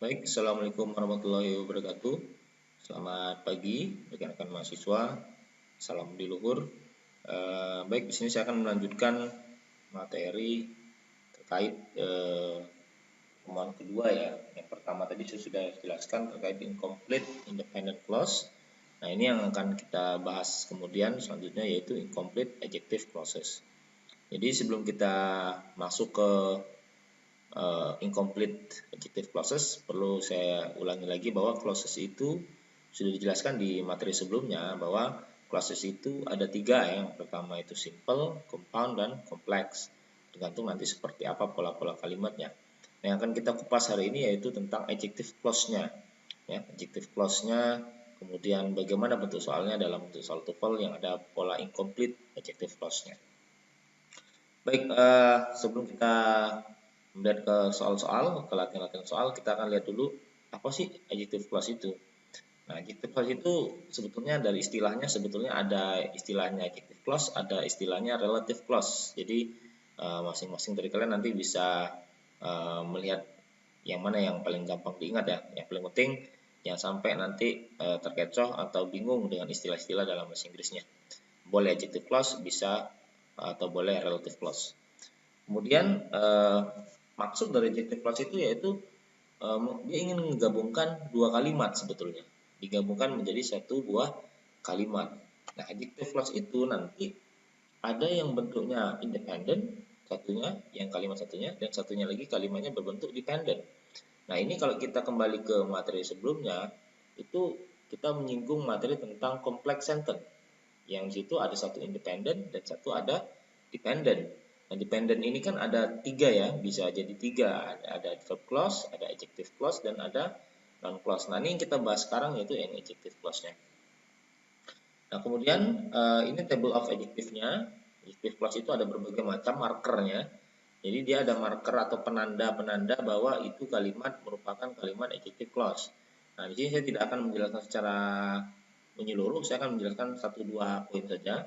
Baik, Assalamualaikum warahmatullahi wabarakatuh. Selamat pagi, rekan-rekan mahasiswa. Salam di luhur. Baik, di sini saya akan melanjutkan materi terkait pemohon kedua ya. Yang pertama tadi saya sudah jelaskan terkait incomplete independent clause. Nah, ini yang akan kita bahas kemudian selanjutnya yaitu incomplete adjective clauses. Jadi sebelum kita masuk ke incomplete adjective clauses, perlu saya ulangi lagi bahwa clauses itu sudah dijelaskan di materi sebelumnya bahwa clauses itu ada tiga ya. Yang pertama itu simple, compound, dan complex. Tergantung nanti seperti apa pola-pola kalimatnya. Nah, yang akan kita kupas hari ini yaitu tentang adjective clause-nya. Ya, adjective clause-nya, kemudian bagaimana bentuk soalnya dalam bentuk soal TOEFL yang ada pola incomplete adjective clause-nya. Baik, sebelum kita melihat ke soal-soal, ke latihan-latihan soal, kita akan lihat dulu apa sih adjective clause itu. Nah, adjective clause itu sebetulnya dari istilahnya sebetulnya ada istilahnya adjective clause, ada istilahnya relative clause. Jadi masing-masing dari kalian nanti bisa melihat yang mana yang paling gampang diingat ya. Yang paling penting jangan sampai nanti terkecoh atau bingung dengan istilah-istilah dalam bahasa Inggrisnya. Boleh adjective clause, bisa atau boleh relative clause. Kemudian maksud dari adjective clause itu yaitu dia ingin menggabungkan dua kalimat sebetulnya, digabungkan menjadi satu buah kalimat. Nah, adjective clause itu nanti ada yang bentuknya independen, satunya yang kalimat satunya, dan satunya lagi kalimatnya berbentuk dependent. Nah, ini kalau kita kembali ke materi sebelumnya, itu kita menyinggung materi tentang complex sentence. Yang di situ ada satu independen dan satu ada dependent. Nah, dependent ini kan ada tiga ya, bisa jadi tiga. Ada verb clause, ada adjective clause, dan ada noun clause. Nah, ini yang kita bahas sekarang yaitu yang adjective clause-nya. Nah, kemudian ini table of adjective-nya. Adjective clause itu ada berbagai macam markernya. Jadi dia ada marker atau penanda-penanda bahwa itu kalimat merupakan kalimat adjective clause. Nah, di sini saya tidak akan menjelaskan secara menyeluruh, saya akan menjelaskan 1-2 poin saja.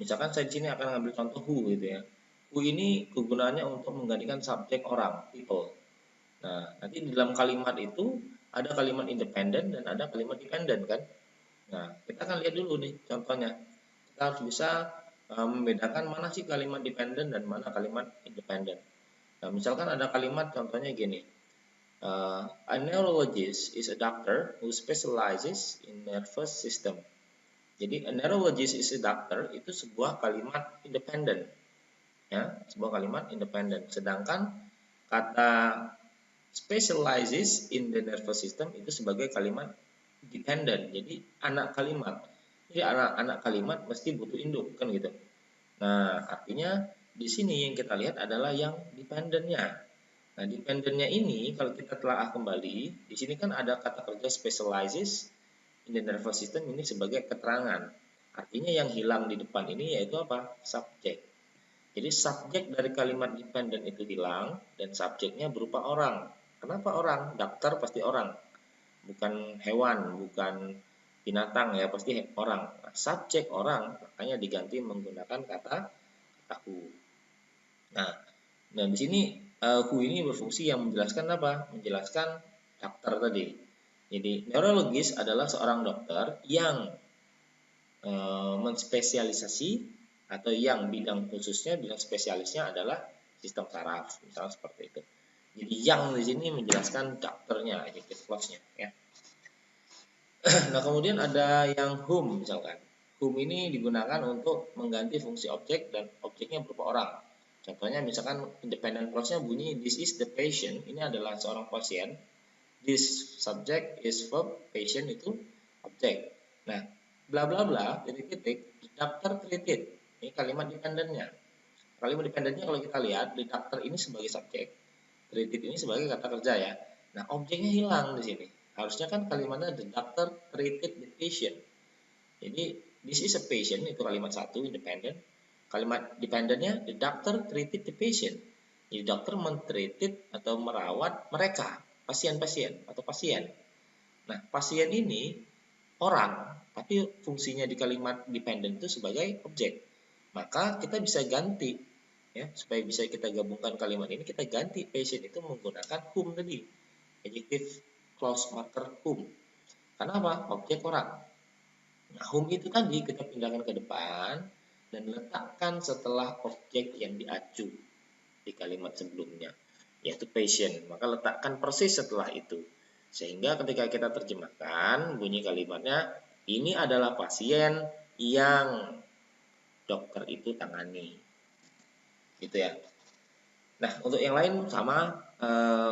Misalkan saya di sini akan mengambil contoh who gitu ya. Who ini kegunaannya untuk menggantikan subjek orang, people. Nah, nanti di dalam kalimat itu ada kalimat independen dan ada kalimat dependent kan. Nah, kita akan lihat dulu nih contohnya. Kita harus bisa membedakan mana sih kalimat dependent dan mana kalimat independent. Nah, misalkan ada kalimat contohnya gini. A neurologist is a doctor who specializes in nervous system. Jadi a neurologist is a doctor itu sebuah kalimat independen. Ya, sebuah kalimat independen. Sedangkan kata specializes in the nervous system itu sebagai kalimat dependent. Jadi anak kalimat. Jadi anak-anak kalimat mesti butuh induk kan gitu. Nah, artinya di sini yang kita lihat adalah yang dependentnya. Nah, dependentnya ini kalau kita telah kembali, di sini kan ada kata kerja specializes in the nervous system ini sebagai keterangan. Artinya yang hilang di depan ini yaitu apa? Subjek. Jadi subjek dari kalimat dependent itu hilang dan subjeknya berupa orang. Kenapa orang? Dokter pasti orang, bukan hewan, bukan binatang ya, pasti orang. Nah, subjek orang makanya diganti menggunakan kata who. Nah, di sini who ini berfungsi yang menjelaskan apa? Menjelaskan dokter tadi. Jadi neurologis adalah seorang dokter yang menspesialisasi atau yang bidang khususnya, bidang spesialisnya adalah sistem saraf, misalnya seperti itu. Jadi yang di sini menjelaskan dokternya, adjective clause-nya ya. Nah, kemudian ada yang whom misalkan. Whom ini digunakan untuk mengganti fungsi objek dan objeknya berupa orang. Contohnya misalkan independent clause-nya bunyi this is the patient, ini adalah seorang pasien. This subject is verb, patient itu objek. Nah, bla bla bla titik-titik the doctor treated. Ini kalimat dependennya. Kalimat dependennya kalau kita lihat the doctor ini sebagai subjek, treated ini sebagai kata kerja ya. Nah, objeknya hilang di sini. Harusnya kan kalimatnya the doctor treated the patient. Jadi this is a patient itu kalimat satu independent. Kalimat dependentnya the doctor treated the patient. Jadi dokter mentreated atau merawat mereka, pasien-pasien atau pasien. Nah, pasien ini orang, tapi fungsinya di kalimat dependent itu sebagai objek. Maka kita bisa ganti ya, supaya bisa kita gabungkan kalimat ini, kita ganti patient itu menggunakan whom tadi. adjective clause marker whom. Karena apa? Objek orang. Nah, whom itu tadi kita pindahkan ke depan dan letakkan setelah objek yang diacu di kalimat sebelumnya, yaitu patient. Maka letakkan persis setelah itu. Sehingga ketika kita terjemahkan, bunyi kalimatnya, ini adalah pasien yang dokter itu tangani. Gitu ya. Nah, untuk yang lain sama,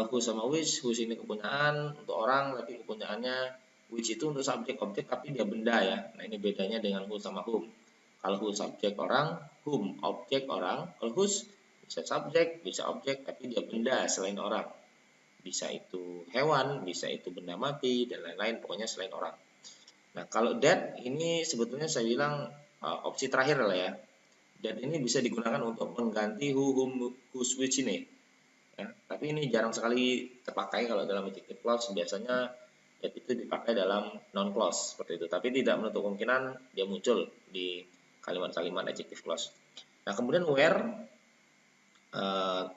who sama which. Who ini kepunyaan untuk orang, tapi kepunyaannya. Which itu untuk subjek objek, tapi dia benda ya. Nah, ini bedanya dengan who sama whom. Kalau who subjek orang, whom objek orang. Kalau whose bisa subjek, bisa objek, tapi dia benda selain orang. Bisa itu hewan, bisa itu benda mati, dan lain-lain. Pokoknya selain orang. Nah, kalau that ini sebetulnya saya bilang opsi terakhir lah ya. Dan ini bisa digunakan untuk mengganti who, whom, whose, which ini. Ya, tapi ini jarang sekali terpakai kalau dalam adjective clause. Biasanya that itu dipakai dalam noun clause seperti itu. Tapi tidak menutup kemungkinan dia muncul di kalimat-kalimat adjective clause. Nah, kemudian where,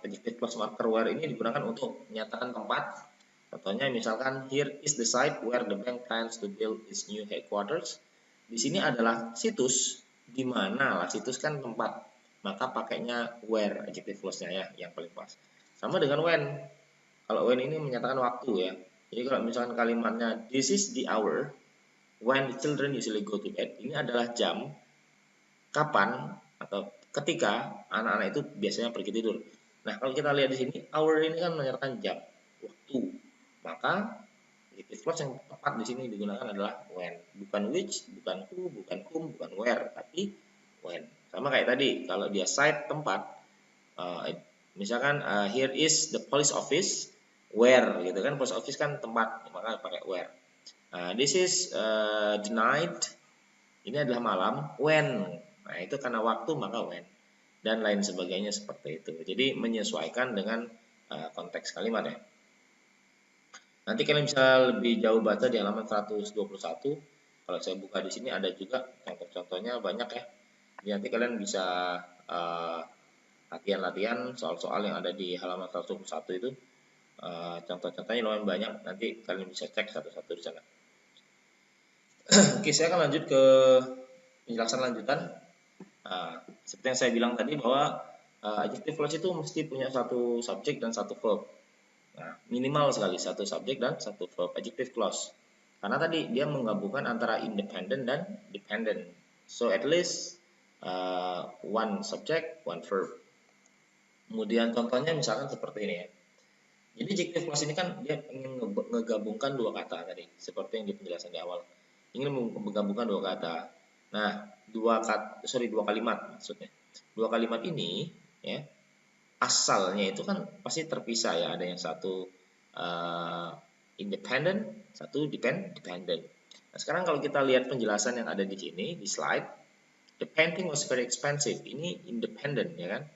adjective clause marker where ini digunakan untuk menyatakan tempat. Contohnya misalkan here is the site where the bank plans to build its new headquarters. Di sini adalah situs. Di mana lah, situs kan tempat, maka pakainya where adjective clause-nya ya, yang paling pas. Sama dengan when. Kalau when ini menyatakan waktu ya. Jadi kalau misalkan kalimatnya this is the hour when the children usually go to bed, ini adalah jam kapan atau ketika anak-anak itu biasanya pergi tidur. Nah, kalau kita lihat di sini hour ini kan menyatakan jam, waktu. Maka adjective clause yang tepat di sini digunakan adalah when, bukan which, bukan who, bukan whom, bukan where, tapi when. Sama kayak tadi, kalau dia site tempat, misalkan here is the police office where, gitu kan, police office kan tempat, maka pakai where. This is the night, ini adalah malam, when. Nah, itu karena waktu maka when, dan lain sebagainya seperti itu. Jadi menyesuaikan dengan konteks kalimat ya. Nanti kalian bisa lebih jauh baca di halaman 121. Kalau saya buka di sini ada juga contoh-contohnya banyak ya. Jadi nanti kalian bisa latihan-latihan soal-soal yang ada di halaman 121 itu. Contoh-contohnya lumayan banyak. Nanti kalian bisa cek satu-satu di sana. Oke, saya akan lanjut ke penjelasan lanjutan. Seperti yang saya bilang tadi bahwa adjective clause itu mesti punya satu subjek dan satu verb. Nah, minimal sekali satu subjek dan satu verb adjective clause. Karena tadi dia menggabungkan antara independent dan dependent. So at least one subject, one verb. Kemudian contohnya misalkan seperti ini ya. Jadi adjective clause ini kan dia ingin menggabungkan dua kata tadi, seperti yang di penjelasan di awal. Ingin menggabungkan dua kata. Nah, dua kalimat maksudnya. Dua kalimat ini ya, asalnya itu kan pasti terpisah ya, ada yang satu independent, satu dependent. Nah, sekarang kalau kita lihat penjelasan yang ada di sini di slide, the painting was very expensive. Ini independent ya kan.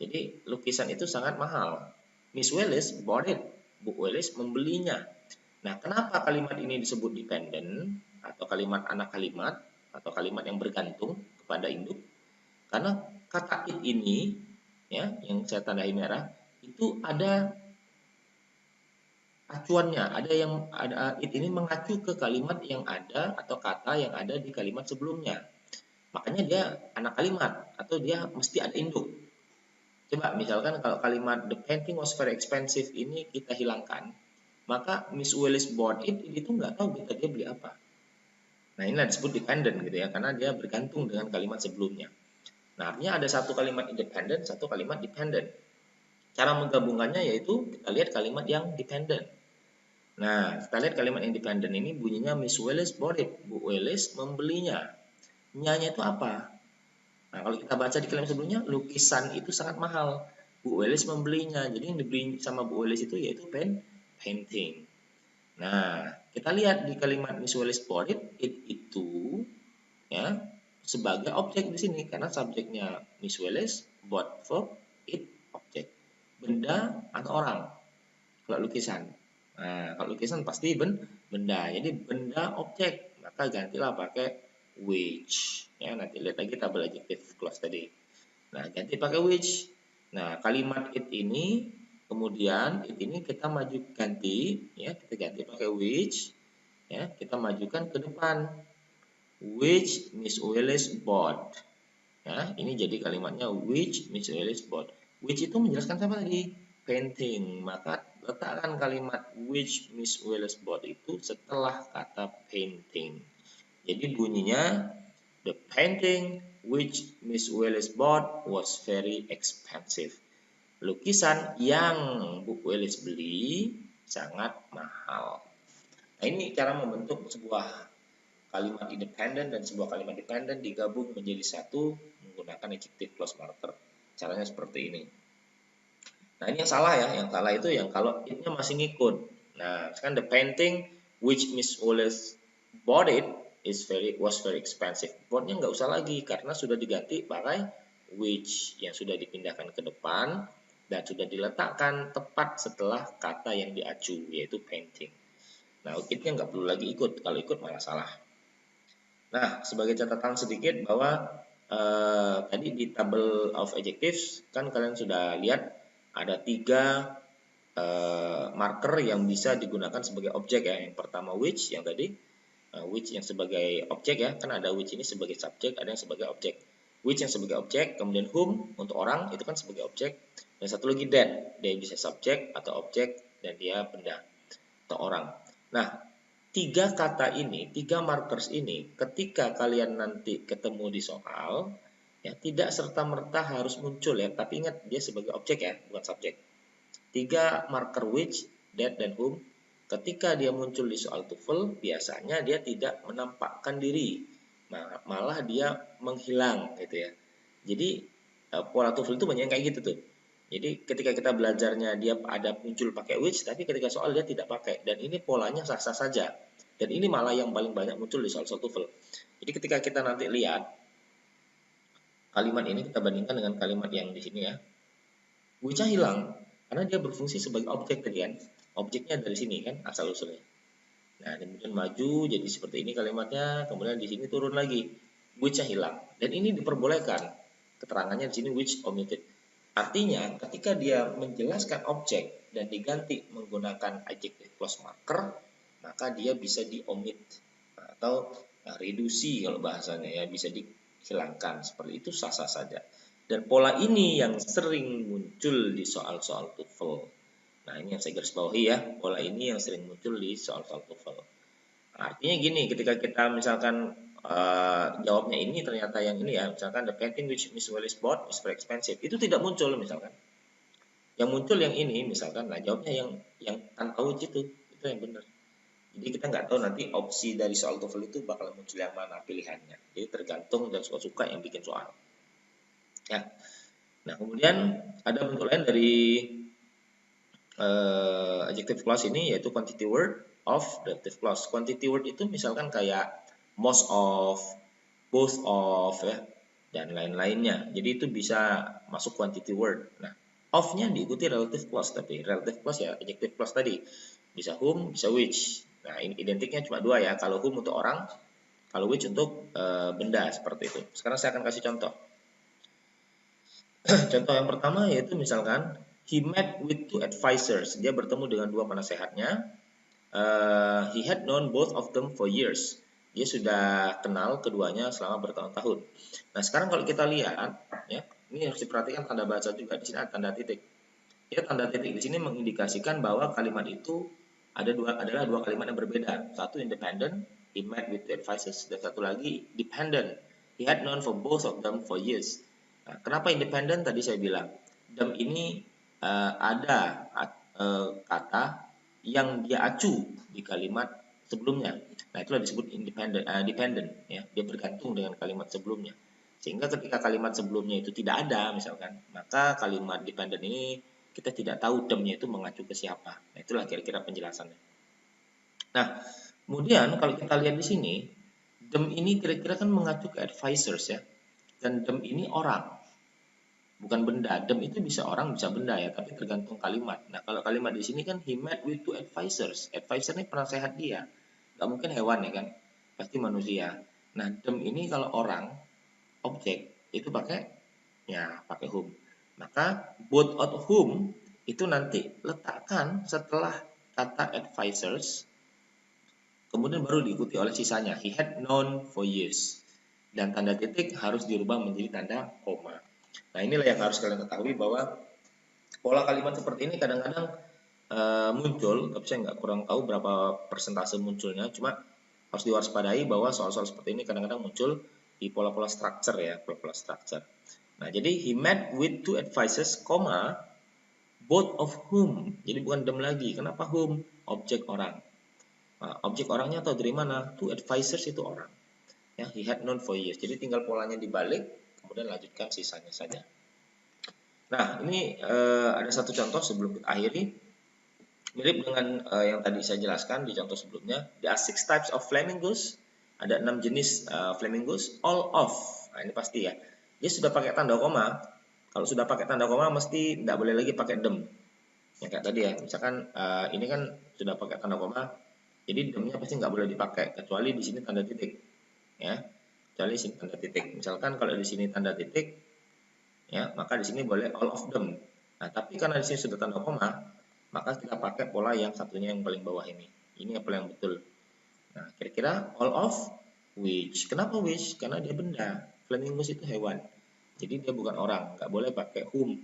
Jadi lukisan itu sangat mahal. Miss Willis bought it. Bu Willis membelinya. Nah, kenapa kalimat ini disebut dependent atau kalimat anak kalimat atau kalimat yang bergantung kepada induk? Karena kata it ini ya, yang saya tandai merah itu ada acuannya, ada it ini mengacu ke kalimat yang ada atau kata yang ada di kalimat sebelumnya. Makanya dia anak kalimat atau dia mesti ada induk. Coba misalkan kalau kalimat the painting was very expensive ini kita hilangkan, maka Miss Willis bought it itu nggak tahu kita dia beli apa. Nah, inilah disebut dependent gitu ya, karena dia bergantung dengan kalimat sebelumnya. Nah, artinya ada satu kalimat independent, satu kalimat dependent. Cara menggabungkannya yaitu kita lihat kalimat yang dependent. Nah, kita lihat kalimat independent ini bunyinya Miss Willis bought it. Bu Willis membelinya. Nya-nya itu apa? Nah, kalau kita baca di kalimat sebelumnya, lukisan itu sangat mahal. Bu Willis membelinya. Jadi yang dibeli sama Bu Willis itu yaitu painting. Nah, kita lihat di kalimat Miss Willis bought it itu ya sebagai objek di sini karena subjeknya Miss Willis, bought verb, it objek. Benda atau orang. Kalau lukisan. Nah, kalau lukisan pasti benda. Jadi benda objek, maka gantilah pakai which. Ya, nanti lihat lagi tabel adjective clause tadi. Nah, ganti pakai which. Nah, kalimat it ini Kemudian ini kita maju ganti, ya kita ganti pakai which, ya kita majukan ke depan, which Miss Willis bought. Ya, ini jadi kalimatnya which Miss Willis bought. Which itu menjelaskan apa tadi? Painting. Maka letakkan kalimat which Miss Willis bought itu setelah kata painting. Jadi bunyinya the painting which Miss Willis bought was very expensive. Lukisan yang Bu Willis beli sangat mahal. Nah, ini cara membentuk sebuah kalimat independen dan sebuah kalimat dependent digabung menjadi satu menggunakan adjective clause marker. Caranya seperti ini. Nah, ini yang salah ya. Yang salah itu yang kalau it-nya masih ngikut. Nah, sekarang the painting which Miss Willis bought it was very expensive. Bought-nya nggak usah lagi karena sudah diganti pakai which yang sudah dipindahkan ke depan dan sudah diletakkan tepat setelah kata yang diacu, yaitu painting. Nah, it-nya nggak perlu lagi ikut. Kalau ikut malah salah. Nah, sebagai catatan sedikit bahwa tadi di table of adjectives kan kalian sudah lihat ada 3 marker yang bisa digunakan sebagai objek ya. Yang pertama which yang tadi, which yang sebagai objek ya, kan ada which ini sebagai subjek, ada yang sebagai objek. Which yang sebagai objek, kemudian whom untuk orang itu kan sebagai objek, dan satu lagi that, dia bisa subjek atau objek dan dia benda atau orang. Nah, 3 kata ini, 3 markers ini, ketika kalian nanti ketemu di soal, ya tidak serta-merta harus muncul ya, tapi ingat dia sebagai objek ya, bukan subjek. 3 marker which, that, dan whom, ketika dia muncul di soal TOEFL, biasanya dia tidak menampakkan diri, malah dia menghilang gitu ya. Jadi pola TOEFL itu banyak yang kayak gitu tuh. Jadi ketika kita belajarnya dia ada muncul pakai which, tapi ketika soal dia tidak pakai. Dan ini polanya sah-sah saja. Dan ini malah yang paling banyak muncul di soal-soal TOEFL. Jadi ketika kita nanti lihat kalimat ini kita bandingkan dengan kalimat yang di sini ya. Which-nya hilang karena dia berfungsi sebagai objek tadi kan. Objeknya dari sini kan asal usulnya. Nah, kemudian maju jadi seperti ini kalimatnya, kemudian di sini turun lagi. Which-nya hilang. Dan ini diperbolehkan. Keterangannya di sini which omitted. Artinya ketika dia menjelaskan objek dan diganti menggunakan adjective clause marker, maka dia bisa di-omit atau reduksi kalau bahasanya ya, bisa dihilangkan. Seperti itu sah-sah saja. Dan pola ini yang sering muncul di soal-soal TOEFL. Nah, ini yang saya garis bawahi ya, pola ini yang sering muncul di soal-soal TOEFL. Artinya gini, ketika kita misalkan jawabnya ini ternyata yang ini ya, misalkan the painting which Miss Willis bought is very expensive, itu tidak muncul misalkan. Yang muncul yang ini misalkan, nah jawabnya yang tanpa which itu yang benar. Jadi kita nggak tahu nanti opsi dari soal TOEFL itu bakal muncul yang mana pilihannya. Jadi tergantung dan suka-suka yang bikin soal. Ya. Nah, kemudian ada bentuk lain dari adjective clause ini yaitu quantity word of the adjective clause. Quantity word itu misalkan kayak most of, both of ya, dan lain-lainnya. Jadi itu bisa masuk quantity word. Nah, of-nya diikuti relative clause, tapi relative clause ya adjective clause tadi. Bisa whom, bisa which. Nah, ini identiknya cuma 2 ya. Kalau whom untuk orang, kalau which untuk benda seperti itu. Sekarang saya akan kasih contoh. Contoh yang pertama yaitu misalkan he met with 2 advisors. Dia bertemu dengan 2 penasehatnya. He had known both of them for years. Dia sudah kenal keduanya selama bertahun-tahun. Nah, sekarang kalau kita lihat, ya, ini harus diperhatikan tanda baca juga. Di sini ada tanda titik. Ya, tanda titik di sini mengindikasikan bahwa kalimat itu adalah 2 kalimat yang berbeda. Satu independent, he met with 2 advisors, dan satu lagi dependent. He had known for both of them for years. Nah, kenapa independen? Tadi saya bilang, them ini ada kata yang dia acu di kalimat sebelumnya. Nah, itulah disebut dependent ya. Dia bergantung dengan kalimat sebelumnya. Sehingga ketika kalimat sebelumnya itu tidak ada misalkan, maka kalimat dependent ini kita tidak tahu them-nya itu mengacu ke siapa. Nah, itulah kira-kira penjelasannya. Nah, kemudian kalau kita lihat di sini, them ini kira-kira kan mengacu ke advisors ya. Dan them ini orang, bukan benda. Them itu bisa orang, bisa benda ya, tapi tergantung kalimat. Nah, kalau kalimat di sini kan he met with 2 advisors. Advisor ini penasehat dia. Gak mungkin hewan ya kan, pasti manusia. Nah, them ini kalau orang, objek, itu pakai whom. Maka both of whom itu nanti letakkan setelah kata advisors, kemudian baru diikuti oleh sisanya. He had known for years. Dan tanda titik harus dirubah menjadi tanda koma. Nah, inilah yang harus kalian ketahui bahwa pola kalimat seperti ini kadang-kadang muncul, tapi saya nggak kurang tahu berapa persentase munculnya. Cuma harus diwaspadai bahwa soal-soal seperti ini kadang-kadang muncul di pola-pola structure ya, pola-pola structure. Nah, jadi he met with two advisors, both of whom. Jadi bukan them lagi. Kenapa whom? Objek orang. Nah, objek orangnya atau dari mana? Two advisors itu orang. Ya, he had known for years. Jadi tinggal polanya dibalik, kemudian lanjutkan sisanya saja. Nah, ini ada satu contoh sebelum kita akhiri. Mirip dengan yang tadi saya jelaskan di contoh sebelumnya. There are 6 types of flamingos. Ada 6 jenis flamingos. All of. Nah, ini pasti ya. Dia sudah pakai tanda koma. Kalau sudah pakai tanda koma mesti tidak boleh lagi pakai them. Ya kayak tadi ya. Misalkan ini kan sudah pakai tanda koma. Jadi them-nya pasti nggak boleh dipakai kecuali di sini tanda titik. Ya. Kecuali di sini tanda titik. Misalkan kalau di sini tanda titik, ya maka di sini boleh all of them. Nah, tapi karena di sini sudah tanda koma, maka kita pakai pola yang satunya yang paling bawah ini. Ini apa yang betul? Nah, kira-kira all of which. Kenapa which? Karena dia benda. Flamingos itu hewan. Jadi dia bukan orang. Nggak boleh pakai whom.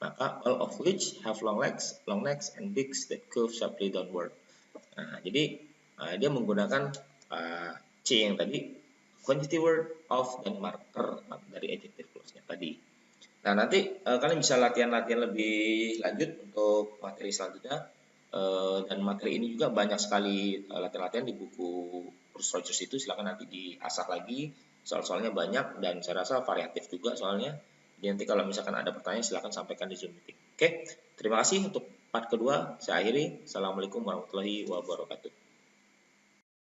Maka all of which have long necks and beaks that curve sharply downward. Nah, jadi dia menggunakan C yang tadi, quantity word, of, dan marker dari adjective clause-nya tadi. Nah, nanti kalian bisa latihan-latihan lebih lanjut untuk materi selanjutnya. Dan materi ini juga banyak sekali latihan-latihan di buku Bruce Rogers itu. Silahkan nanti diasah lagi. Soal-soalnya banyak dan saya rasa variatif juga soalnya. Jadi nanti kalau misalkan ada pertanyaan silahkan sampaikan di Zoom meeting. Oke, terima kasih untuk part kedua. Saya akhiri. Assalamualaikum warahmatullahi wabarakatuh.